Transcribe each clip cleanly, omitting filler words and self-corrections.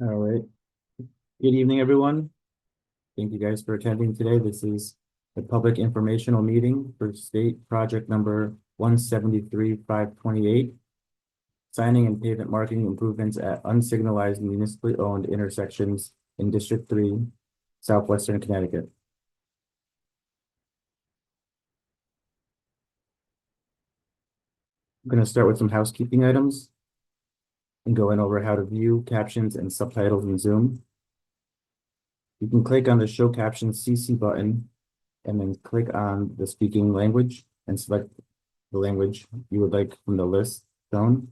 All right. Good evening, everyone. Thank you guys for attending today. This is the public informational meeting for state project number 173-528, signing and pavement marking improvements at unsignalized municipally owned intersections in District 3, Southwestern Connecticut. I'm going to start with some housekeeping items and go in over how to view captions and subtitles in Zoom. You can click on the Show Captions CC button and then click on the speaking language and select the language you would like from the list shown.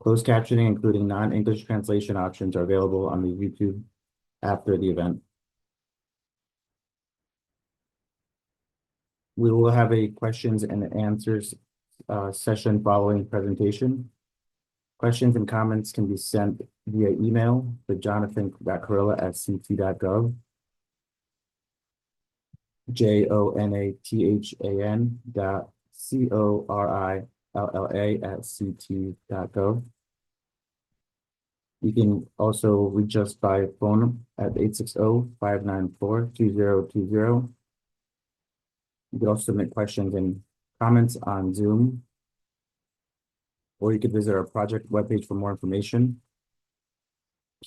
Closed captioning, including non-English translation options, are available on the YouTube after the event. We will have a questions and answers session following the presentation. Questions and comments can be sent via email to jonathan.carilla@ct.gov, JONATHAN.CORILLA@ct.gov. You can also reach us by phone at 860-594-2020. You can also submit questions and comments on Zoom, or you could visit our project webpage for more information,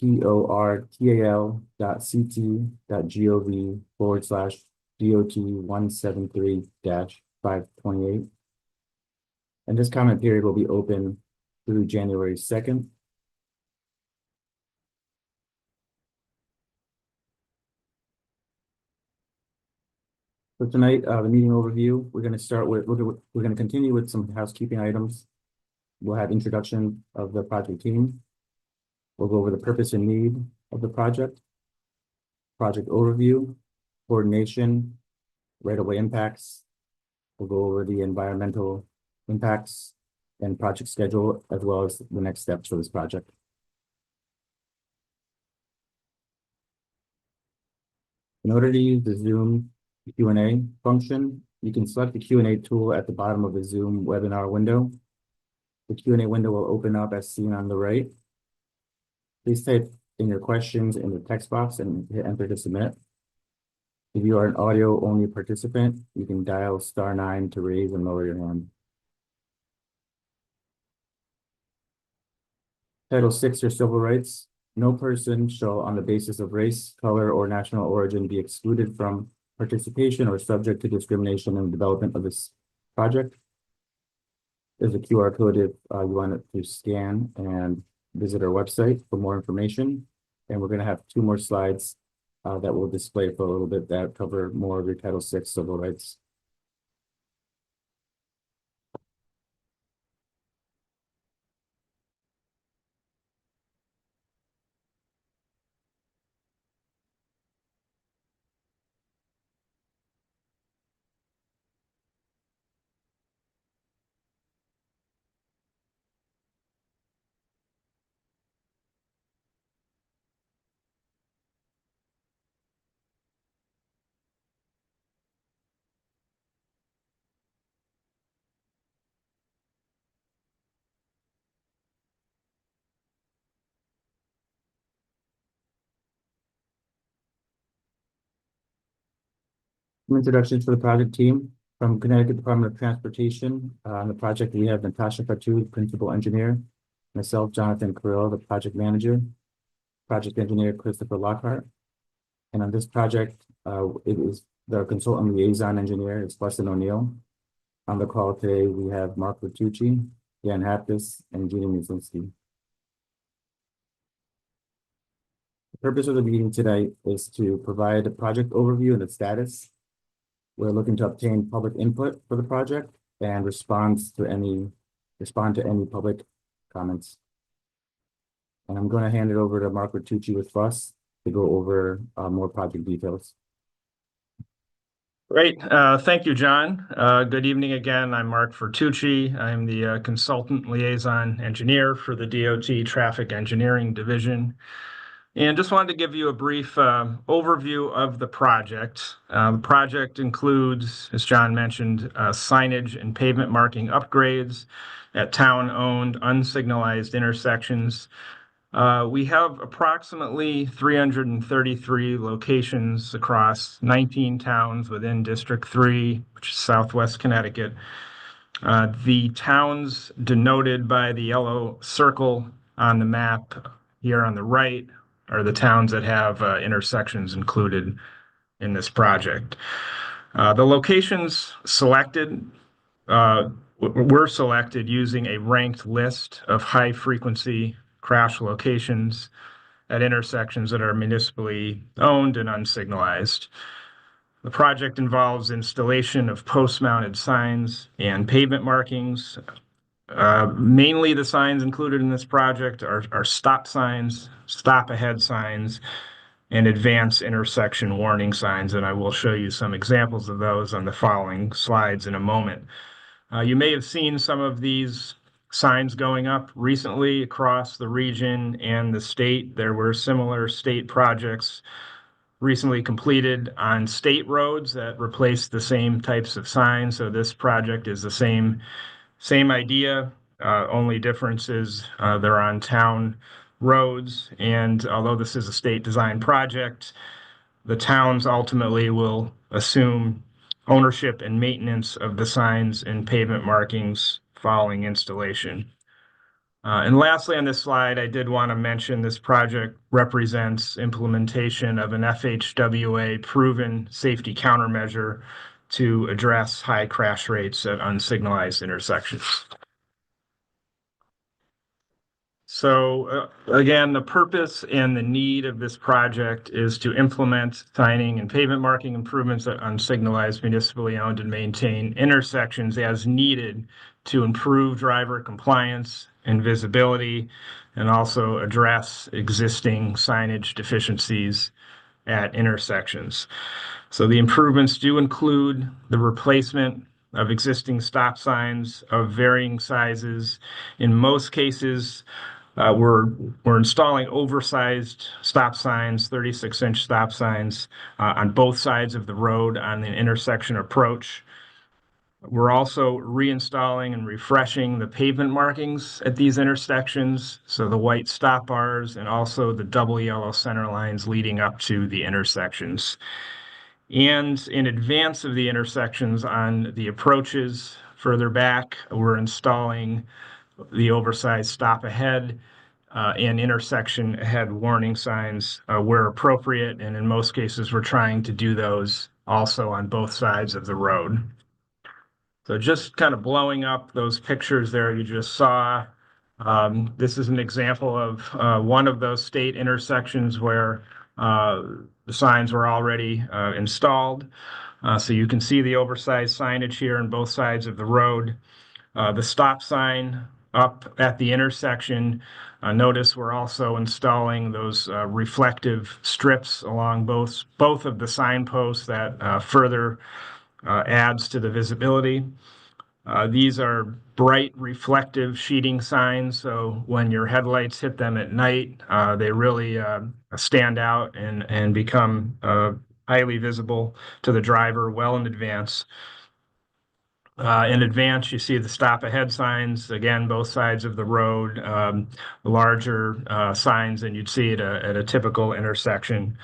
portal.cit.gov/DOT173-528. And this comment period will be open through January 2nd. For tonight, the meeting overview, we're going to continue with some housekeeping items. We'll have introduction of the project team. We'll go over the purpose and need of the project overview, coordination, right-of-way impacts. We'll go over the environmental impacts and project schedule, as well as the next steps for this project. In order to use the Zoom Q&A function, you can select the Q&A tool at the bottom of the Zoom webinar window. The Q&A window will open up as seen on the right. Please type in your questions in the text box and hit enter to submit. If you are an audio-only participant, you can dial *9 to raise and lower your hand. Title 6 are civil rights. No person shall, on the basis of race, color, or national origin, be excluded from participation or subject to discrimination in the development of this project. There's a QR code if you want to scan and visit our website for more information. And we're going to have 2 more slides that we'll display for a little bit that cover more of your Title VI civil rights. Some introductions for the project team. From Connecticut Department of Transportation, on the project, we have Natasha Fatou, principal engineer, myself, Jonathan Carrillo, the project manager, project engineer, Christopher Lockhart. And on this project, it is the consultant liaison engineer is Weston O'Neill. On the call today, we have Mark Bertucci, Dan Haptis, and Gina Musinski. The purpose of the meeting today is to provide a project overview and the status. We're looking to obtain public input for the project and respond to any public comments. And I'm going to hand it over to Mark Bertucci with Fuss to go over more project details. Great. Thank you, John. Good evening again. I'm Mark Bertucci. I'm the consultant liaison engineer for the DOT Traffic Engineering Division. And just wanted to give you a brief overview of the project. The project includes, as John mentioned, signage and pavement marking upgrades at town-owned unsignalized intersections We have approximately 333 locations across 19 towns within District 3, which is Southwest Connecticut. The towns denoted by the yellow circle on the map here on the right are the towns that have intersections included in this project. The locations selected were selected using a ranked list of high-frequency crash locations at intersections that are municipally owned and unsignalized. The project involves installation of post-mounted signs and pavement markings. Mainly the signs included in this project are stop signs, stop ahead signs, and advance intersection warning signs, and I will show you some examples of those on the following slides in a moment. You may have seen some of these signs going up recently across the region and the state. There were similar state projects recently completed on state roads that replaced the same types of signs. So this project is the same idea. Only difference is they're on town roads. And although this is a state design project, the towns ultimately will assume ownership and maintenance of the signs and pavement markings following installation. And lastly, on this slide, I did want to mention this project represents implementation of an FHWA proven safety countermeasure to address high crash rates at unsignalized intersections. So again, the purpose and the need of this project is to implement signing and pavement marking improvements at unsignalized municipally owned and maintained intersections as needed to improve driver compliance and visibility, and also address existing signage deficiencies at intersections. So the improvements do include the replacement of existing stop signs of varying sizes. In most cases, we're installing oversized stop signs, 36-inch stop signs on both sides of the road on the intersection approach. We're also reinstalling and refreshing the pavement markings at these intersections, so the white stop bars and also the double yellow center lines leading up to the intersections. And in advance of the intersections on the approaches further back, we're installing the oversized stop ahead and intersection ahead warning signs where appropriate. And in most cases, we're trying to do those also on both sides of the road. So just kind of blowing up those pictures there you just saw. This is an example of one of those state intersections where the signs were already installed. So you can see the oversized signage here on both sides of the road. The stop sign up at the intersection. Notice we're also installing those reflective strips along both of the signposts that further adds to the visibility. These are bright reflective sheeting signs, so when your headlights hit them at night, they really stand out and become highly visible to the driver well in advance. In advance, you see the stop ahead signs, again, both sides of the road, larger signs than you'd see at a typical intersection.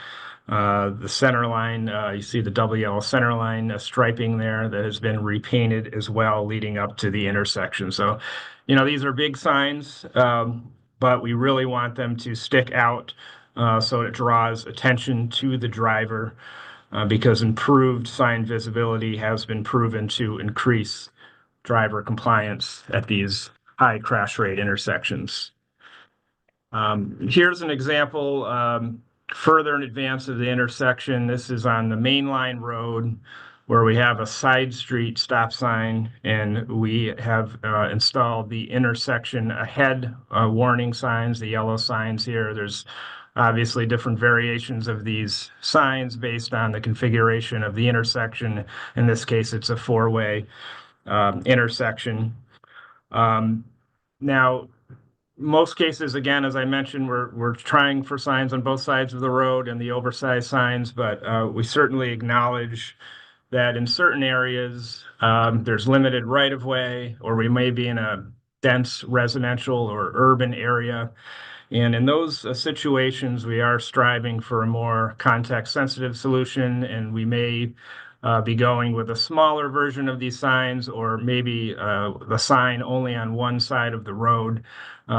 The center line, you see the double yellow center line striping there that has been repainted as well leading up to the intersection. So, these are big signs, but we really want them to stick out so it draws attention to the driver because improved sign visibility has been proven to increase driver compliance at these high crash rate intersections. Here's an example further in advance of the intersection. This is on the main line road where we have a side street stop sign, and we have installed the intersection ahead warning signs, the yellow signs here. There's obviously different variations of these signs based on the configuration of the intersection. In this case, it's a four-way intersection. Now, most cases, again, as I mentioned, we're trying for signs on both sides of the road and the oversized signs, but we certainly acknowledge that in certain areas there's limited right-of-way, or we may be in a dense residential or urban area, And in those situations, we are striving for a more context-sensitive solution, and we may be going with a smaller version of these signs, or maybe the sign only on one side of the road.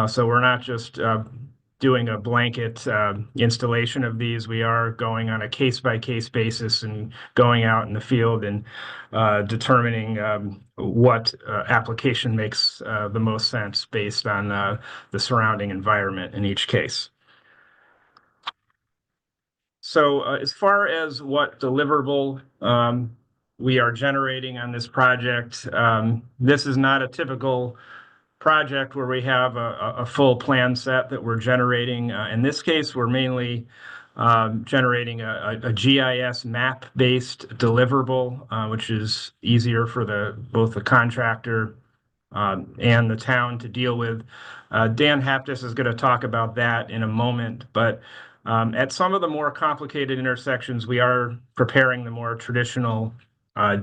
So we're not just doing a blanket installation of these. We are going on a case-by-case basis and going out in the field and determining what application makes the most sense based on the surrounding environment in each case. So as far as what deliverable we are generating on this project, this is not a typical project where we have a full plan set that we're generating. In this case, we're mainly generating a GIS map-based deliverable, which is easier for both the contractor and the town to deal with. Dan Haptis is going to talk about that in a moment, but at some of the more complicated intersections, we are preparing the more traditional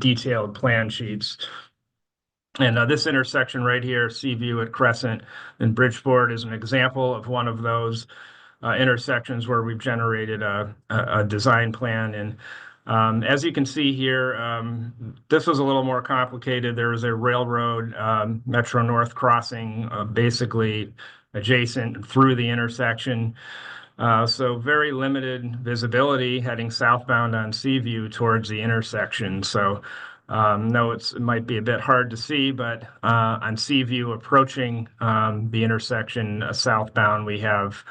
detailed plan sheets. And this intersection right here, Seaview at Crescent and Bridgeport, is an example of one of those intersections where we've generated a design plan. And as you can see here, this was a little more complicated. There was a railroad Metro North crossing basically adjacent through the intersection. So very limited visibility heading southbound on Seaview towards the intersection. So no, it might be a bit hard to see, but on Seaview approaching the intersection southbound, we have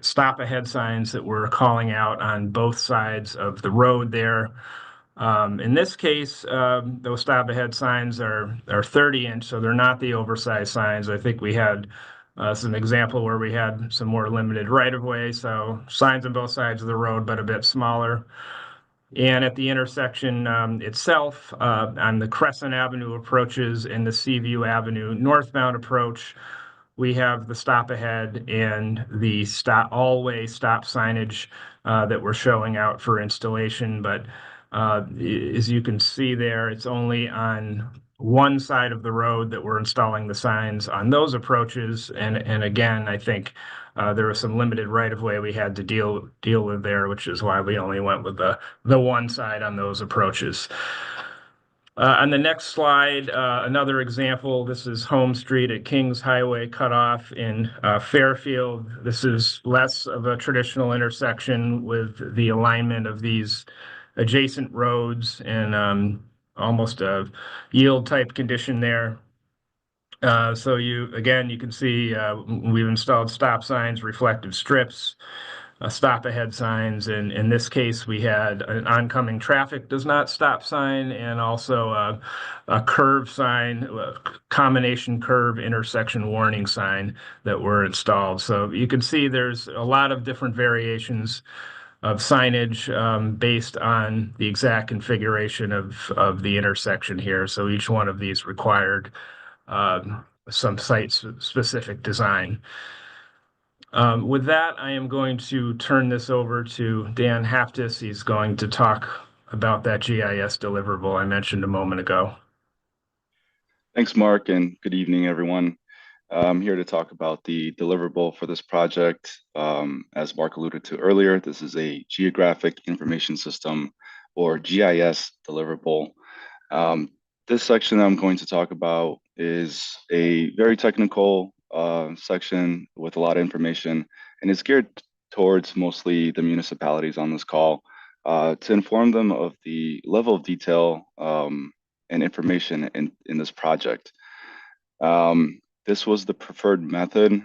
stop ahead signs that we're calling out on both sides of the road there. In this case, those stop ahead signs are 30-inch, so they're not the oversized signs. I think we had some example where we had some more limited right of way, so signs on both sides of the road, but a bit smaller. And at the intersection itself, on the Crescent Avenue approaches and the Seaview Avenue northbound approach, we have the stop ahead and the all-way stop signage that we're showing out for installation. But as you can see there, it's only on one side of the road that we're installing the signs on those approaches. And again, I think there was some limited right-of-way we had to deal with there, which is why we only went with the one side on those approaches. On the next slide, another example, this is Home Street at Kings Highway cutoff in Fairfield. This is less of a traditional intersection with the alignment of these adjacent roads and almost a yield type condition there. So you can see we've installed stop signs, reflective strips, stop ahead signs. And in this case, we had an oncoming traffic does not stop sign and also a curve sign, a combination curve intersection warning sign that were installed. So you can see there's a lot of different variations of signage based on the exact configuration of the intersection here. So each one of these required some site-specific design. With that, I am going to turn this over to Dan Haptis. He's going to talk about that GIS deliverable I mentioned a moment ago. Thanks, Mark, and good evening, everyone. I'm here to talk about the deliverable for this project. As Mark alluded to earlier, this is a Geographic Information System, or GIS deliverable. This section that I'm going to talk about is a very technical section with a lot of information, and it's geared towards mostly the municipalities on this call to inform them of the level of detail and information in this project. This was the preferred method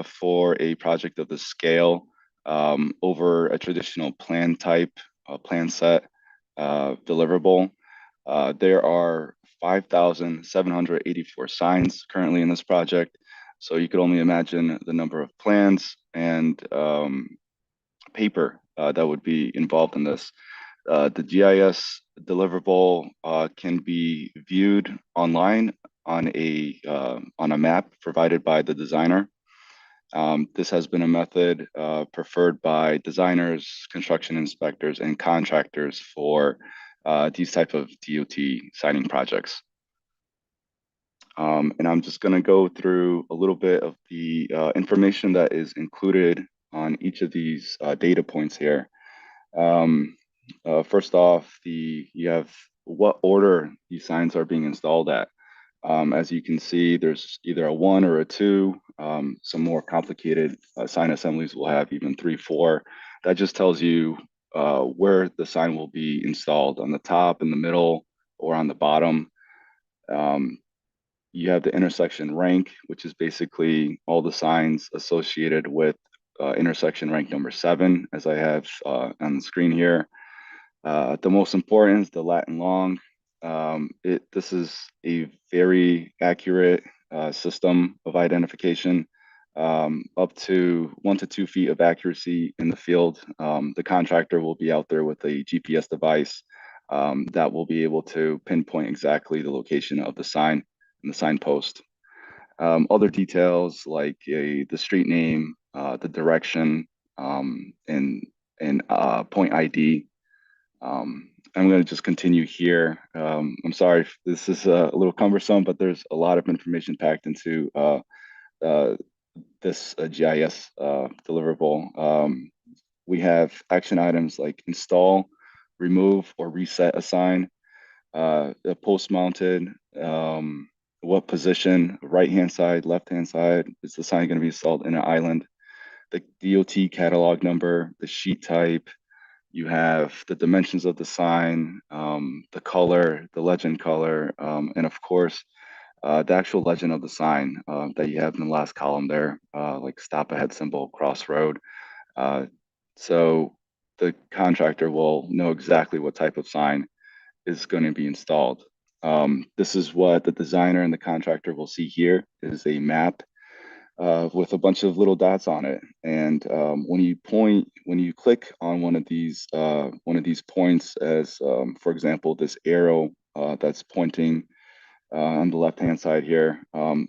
for a project of this scale over a traditional plan type, plan set deliverable. There are 5,784 signs currently in this project. So you could only imagine the number of plans and paper that would be involved in this. The GIS deliverable can be viewed online on a map provided by the designer. This has been a method preferred by designers, construction inspectors, and contractors for these type of DOT signing projects. And I'm just going to go through a little bit of the information that is included on each of these data points here. First off, you have what order these signs are being installed at. As you can see, there's either a 1 or a 2. Some more complicated sign assemblies will have even 3, 4. That just tells you where the sign will be installed, on the top, in the middle, or on the bottom. You have the intersection rank, which is basically all the signs associated with intersection rank number 7, as I have on the screen here. The most important is the Latin long. This is a very accurate system of identification, up to 1 to 2 feet of accuracy in the field. The contractor will be out there with a GPS device that will be able to pinpoint exactly the location of the sign and the signpost. Other details like the street name, the direction, and point ID. I'm going to just continue here. I'm sorry if this is a little cumbersome, but there's a lot of information packed into this GIS deliverable. We have action items like install, remove, or reset a sign, the post mounted, what position, right-hand side, left-hand side, is the sign going to be installed in an island, the DOT catalog number, the sheet type. You have the dimensions of the sign, the color, the legend color, and of course, the actual legend of the sign that you have in the last column there, like stop ahead symbol, crossroad. So the contractor will know exactly what type of sign is going to be installed. This is what the designer and the contractor will see here, is a map with a bunch of little dots on it. And when you click on one of these points, as for example, this arrow that's pointing on the left-hand side here, when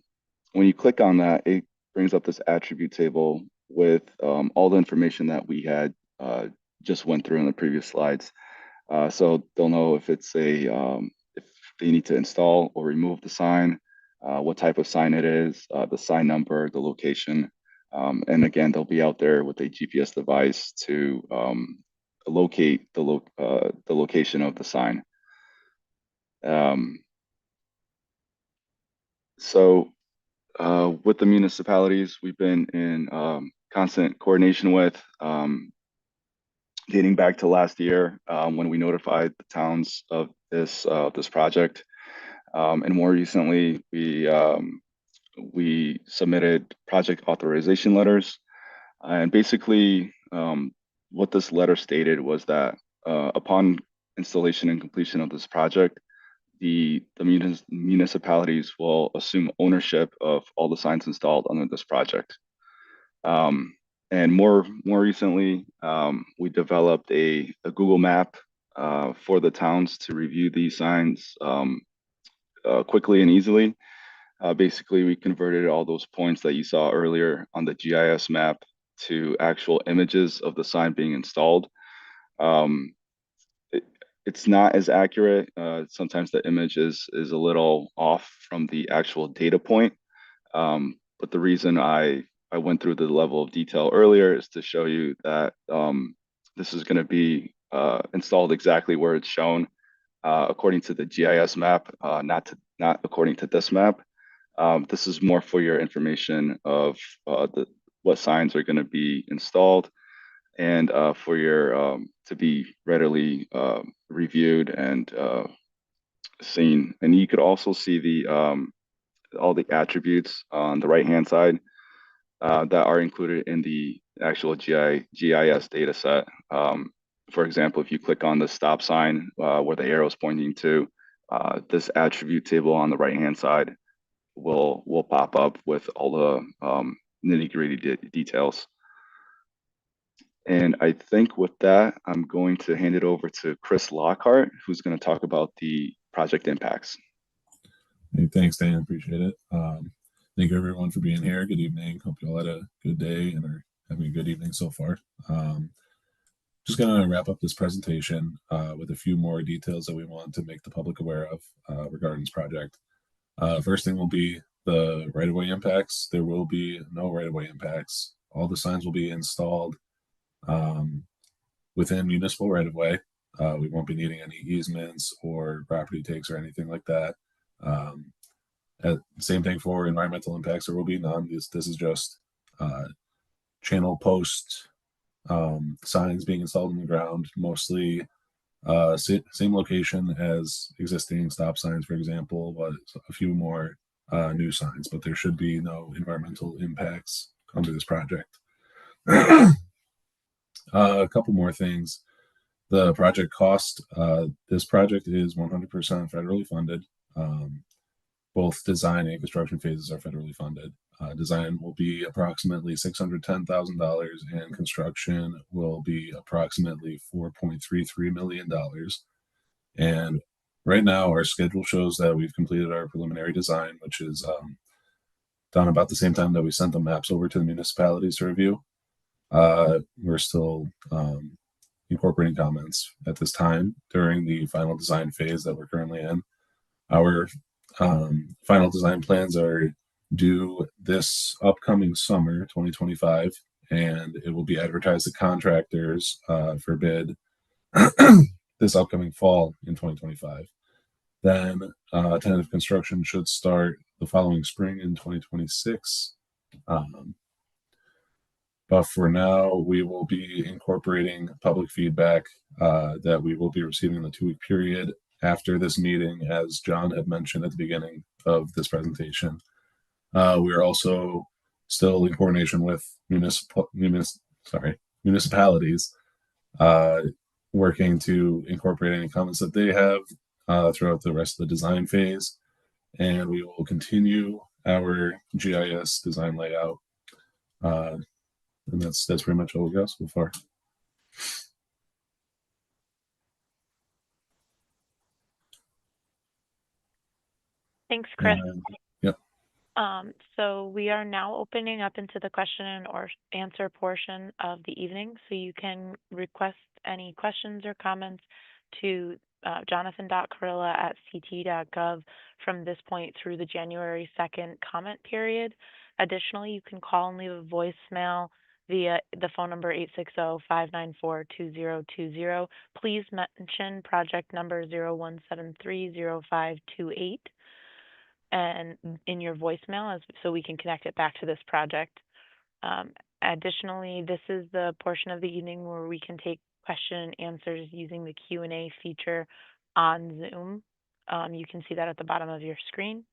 you click on that, it brings up this attribute table with all the information that we had just went through in the previous slides. So they'll know if it's if they need to install or remove the sign, what type of sign it is, the sign number, the location, and again, they'll be out there with a GPS device to locate the location of the sign. So with the municipalities, we've been in constant coordination with, dating back to last year when we notified the towns of this project. And more recently, we submitted project authorization letters. And basically, what this letter stated was that upon installation and completion of this project, the municipalities will assume ownership of all the signs installed under this project. And more recently, we developed a Google map for the towns to review these signs quickly and easily. Basically, we converted all those points that you saw earlier on the GIS map to actual images of the sign being installed. It's not as accurate. Sometimes the image is a little off from the actual data point. But the reason I went through the level of detail earlier is to show you that this is going to be installed exactly where it's shown according to the GIS map, not according to this map. This is more for your information of what signs are going to be installed, and for your to be readily reviewed and seen. And you could also see the all the attributes on the right-hand side that are included in the actual GIS data set. For example, if you click on the stop sign where the arrow is pointing to, this attribute table on the right-hand side will pop up with all the nitty-gritty details. And I think with that, I'm going to hand it over to Chris Lockhart, who's going to talk about the project impacts. Hey, thanks, Dan. Appreciate it. Thank you, everyone, for being here. Good evening. Hope you all had a good day and are having a good evening so far. Just going to wrap up this presentation with a few more details that we want to make the public aware of regarding this project. First thing will be the right-of-way impacts. There will be no right-of-way impacts. All the signs will be installed within municipal right-of-way. We won't be needing any easements or property takes or anything like that. Same thing for environmental impacts. There will be none. This is just channel post signs being installed in the ground, mostly same location as existing stop signs, for example, but a few more new signs. But there should be no environmental impacts under this project. A couple more things. The project cost. This project is 100% federally funded. Both design and construction phases are federally funded. Design will be approximately $610,000 and construction will be approximately $4.33 million. And right now our schedule shows that we've completed our preliminary design, which is done about the same time that we sent the maps over to the municipalities to review. We're still incorporating comments at this time during the final design phase that we're currently in. Our final design plans are due this upcoming summer, 2025, and it will be advertised to contractors for bid this upcoming fall in 2025. Then tentative construction should start the following spring in 2026. But for now, we will be incorporating public feedback that we will be receiving in the 2-week period after this meeting, as John had mentioned at the beginning of this presentation. We are also still in coordination with municipalities, working to incorporate any comments that they have throughout the rest of the design phase. And we will continue our GIS design layout. And that's pretty much all we got so far. Thanks, Chris. Yep. So we are now opening up into the question and or answer portion of the evening. So you can request any questions or comments to jonathan.carilla@ct.gov from this point through the January 2nd comment period. Additionally, you can call and leave a voicemail via the phone number 860-594-2020. Please mention project number 01730528 and in your voicemail so we can connect it back to this project. Additionally, this is the portion of the evening where we can take question and answers using the Q&A feature on Zoom. You can see that at the bottom of your screen,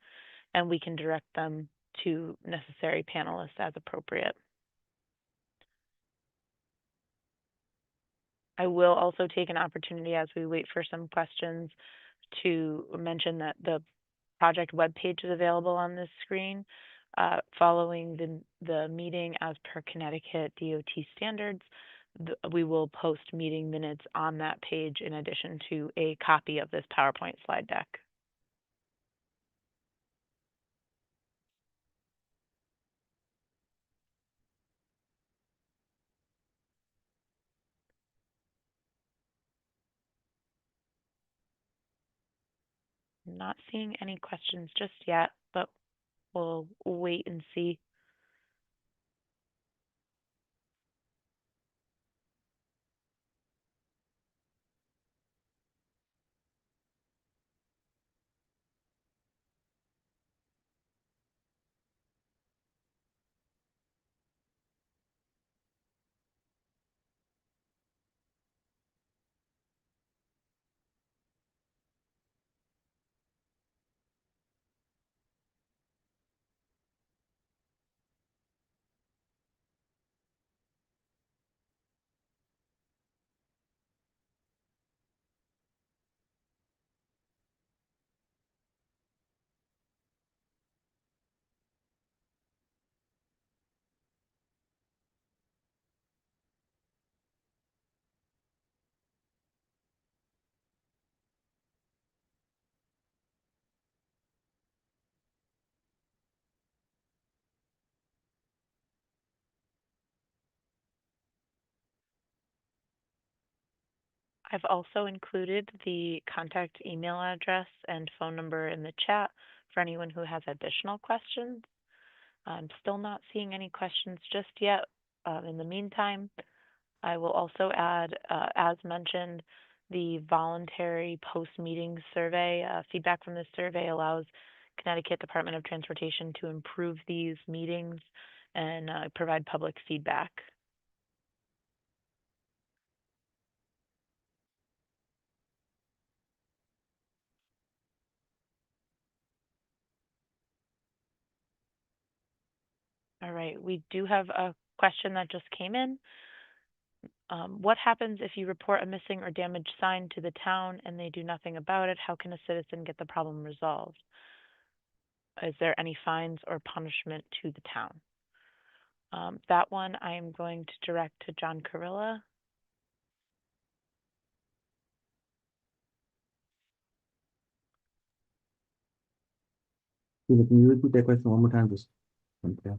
and we can direct them to necessary panelists as appropriate. I will also take an opportunity as we wait for some questions to mention that the project webpage is available on this screen. Following the meeting as per Connecticut DOT standards, we will post meeting minutes on that page in addition to a copy of this PowerPoint slide deck. I'm not seeing any questions just yet, but we'll wait and see. I've also included the contact email address and phone number in the chat for anyone who has additional questions. I'm still not seeing any questions just yet. In the meantime, I will also add, as mentioned, the voluntary post-meeting survey. Feedback from this survey allows Connecticut Department of Transportation to improve these meetings and provide public feedback. All right, we do have a question that just came in. What happens if you report a missing or damaged sign to the town and they do nothing about it? How can a citizen get the problem resolved? Is there any fines or punishment to the town? That one I am going to direct to John Carilla. Tina, can you repeat that question one more time? Just. Okay.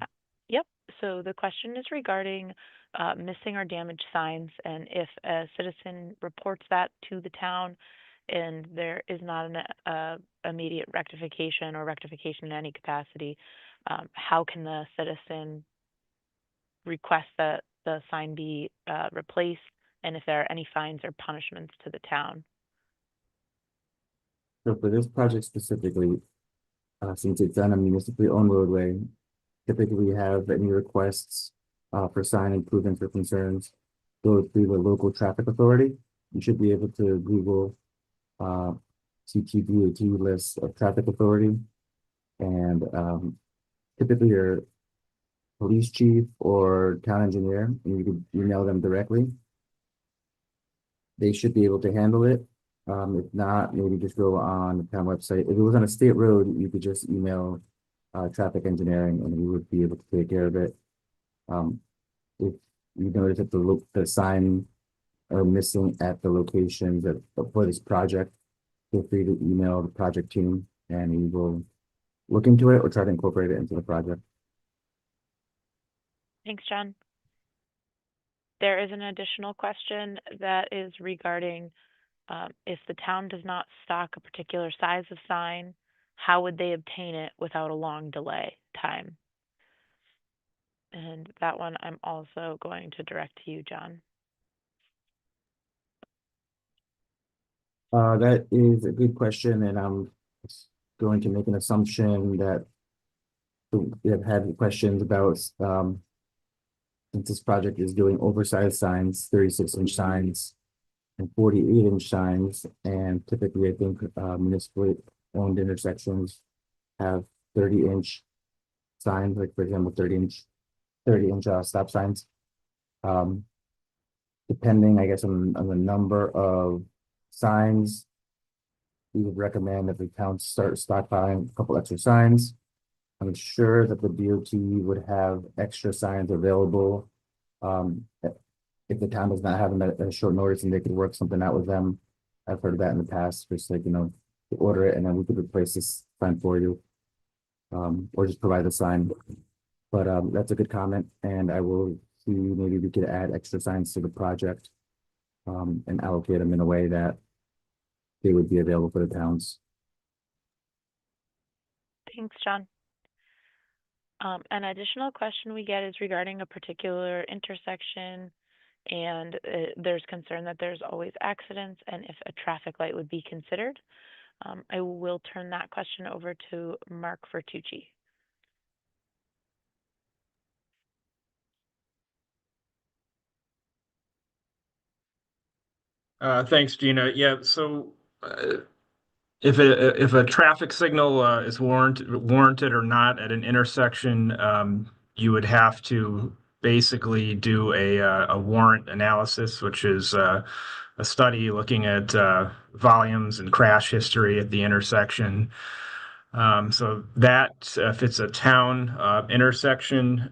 Yep. So the question is regarding missing or damaged signs, and if a citizen reports that to the town and there is not an immediate rectification or rectification in any capacity, how can the citizen request that the sign be replaced, and if there are any fines or punishments to the town? So for this project specifically, since it's on a municipally owned roadway, typically we have any requests for sign improvements or concerns go through the local traffic authority. You should be able to Google CTDOT list of traffic authority, and typically your police chief or town engineer, and you could email them directly. They should be able to handle it. If not, maybe just go on the town website. If it was on a state road, you could just email traffic engineering and we would be able to take care of it. If you notice that the sign are missing at the locations for this project, feel free to email the project team and we will look into it or try to incorporate it into the project. Thanks, John. There is an additional question that is regarding if the town does not stock a particular size of sign, how would they obtain it without a long delay time? And that one I'm also going to direct to you, John. That is a good question, and I'm going to make an assumption that we have had questions about since this project is doing oversized signs, 36-inch signs and 48-inch signs, and typically I think municipally owned intersections have 30-inch signs, like for example 30-inch stop signs. Depending, I guess, on the number of signs, we would recommend that the town start stockpiling a couple extra signs. I'm sure that the DOT would have extra signs available. If the town does not have them at a short notice and they could work something out with them. I've heard of that in the past, just like, to order it and then we could replace this sign for you. Or just provide the sign. But that's a good comment, and I will see maybe we could add extra signs to the project and allocate them in a way that they would be available for the towns. Thanks, John. An additional question we get is regarding a particular intersection, and there's concern that there's always accidents and if a traffic light would be considered. I will turn that question over to Mark Vertucci. Thanks, Gina. Yeah, so if a traffic signal is warranted or not at an intersection, you would have to basically do a warrant analysis, which is a study looking at volumes and crash history at the intersection. So that if it's a town intersection,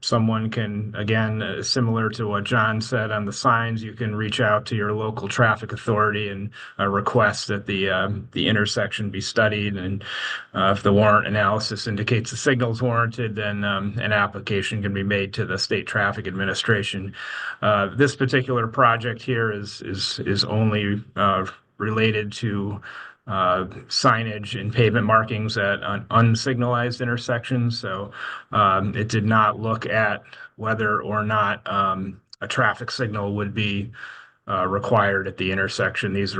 someone can, again, similar to what John said on the signs, you can reach out to your local traffic authority and request that the intersection be studied. And if the warrant analysis indicates the signal is warranted, then an application can be made to the State Traffic Administration. This particular project here is only related to signage and pavement markings at unsignalized intersections. So it did not look at whether or not a traffic signal would be required at the intersection. This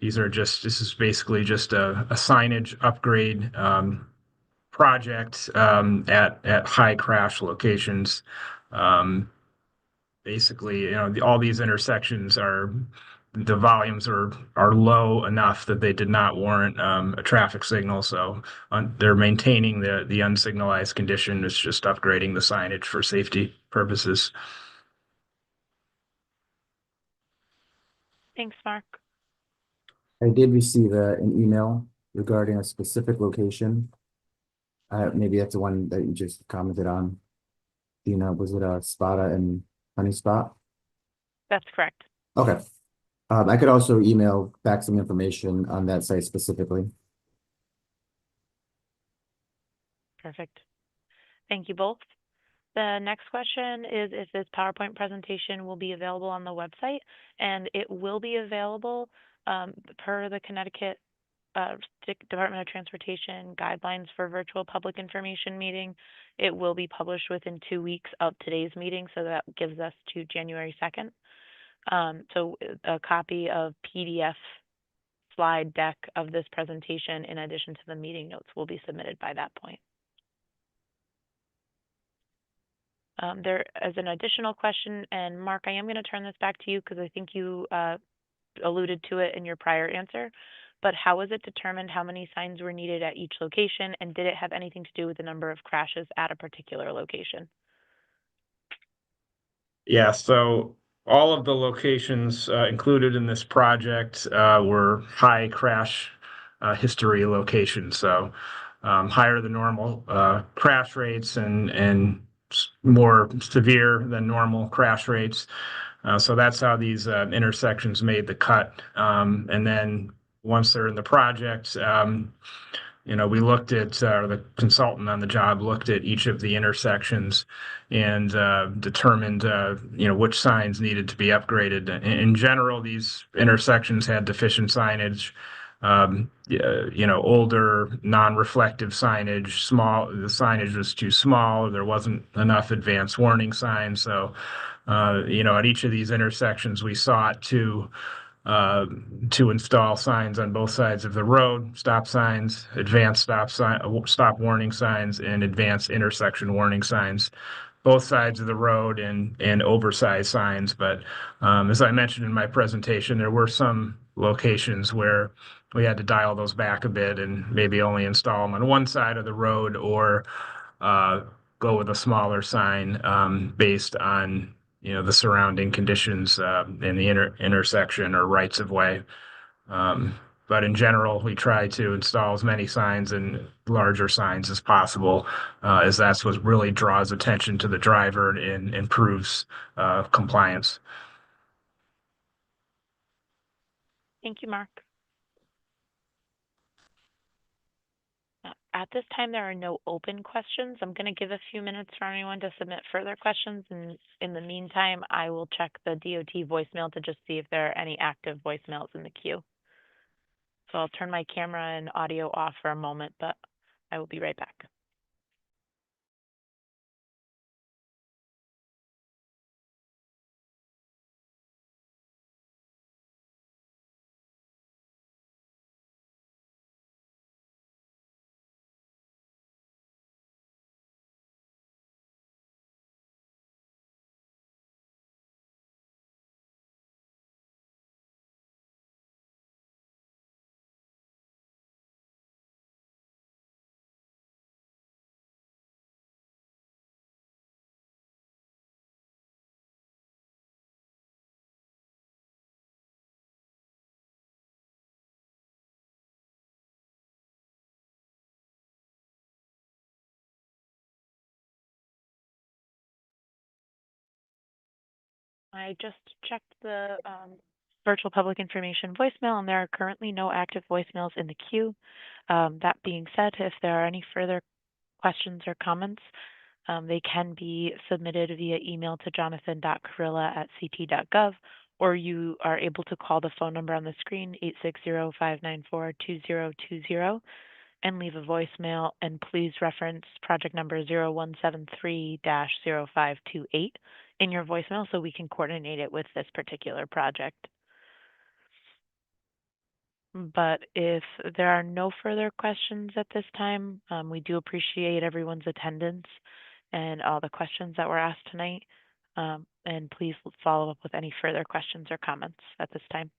is basically just a signage upgrade project at high crash locations. Basically, all these intersections the volumes are low enough that they did not warrant a traffic signal. So they're maintaining the unsignalized condition. It's just upgrading the signage for safety purposes. Thanks, Mark. I did receive an email regarding a specific location. Maybe that's the one that you just commented on. Was it a Spada and Honey Spot? That's correct. Okay. I could also email back some information on that site specifically. Perfect. Thank you both. The next question is if this PowerPoint presentation will be available on the website, and it will be available per the Connecticut Department of Transportation guidelines for virtual public information meeting. It will be published within 2 weeks of today's meeting, so that gives us to January 2nd. So a copy of PDF slide deck of this presentation, in addition to the meeting notes, will be submitted by that point. There is an additional question, and Mark, I am going to turn this back to you because I think you alluded to it in your prior answer. But how was it determined how many signs were needed at each location, and did it have anything to do with the number of crashes at a particular location? Yeah, so all of the locations included in this project were high crash history locations. So higher than normal crash rates and more severe than normal crash rates. So that's how these intersections made the cut. And then once they're in the project, we looked at, the consultant on the job looked at each of the intersections and determined, which signs needed to be upgraded. In general, these intersections had deficient signage, older, non-reflective signage, the signage was too small, there wasn't enough advanced warning signs. So, at each of these intersections, we sought to install signs on both sides of the road, stop signs, advanced stop warning signs, and advanced intersection warning signs, both sides of the road and oversized signs. But as I mentioned in my presentation, there were some locations where we had to dial those back a bit and maybe only install them on one side of the road or go with a smaller sign based on the surrounding conditions in the intersection or rights of way. But in general, we try to install as many signs and larger signs as possible, as that's what really draws attention to the driver and improves compliance. Thank you, Mark. At this time, there are no open questions. I'm going to give a few minutes for anyone to submit further questions. And in the meantime, I will check the DOT voicemail to just see if there are any active voicemails in the queue. So I'll turn my camera and audio off for a moment, but I will be right back. I just checked the virtual public information voicemail, and there are currently no active voicemails in the queue. That being said, if there are any further questions or comments, they can be submitted via email to jonathan.carilla@ct.gov or you are able to call the phone number on the screen, 860-594-2020, and leave a voicemail. And please reference project number 0173-0528 in your voicemail so we can coordinate it with this particular project. But if there are no further questions at this time, we do appreciate everyone's attendance and all the questions that were asked tonight. And please follow up with any further questions or comments at this time.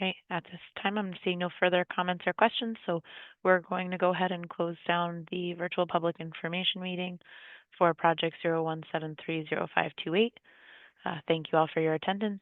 Okay, at this time, I'm seeing no further comments or questions, so we're going to go ahead and close down the virtual public information meeting for project 01730528. Thank you all for your attendance.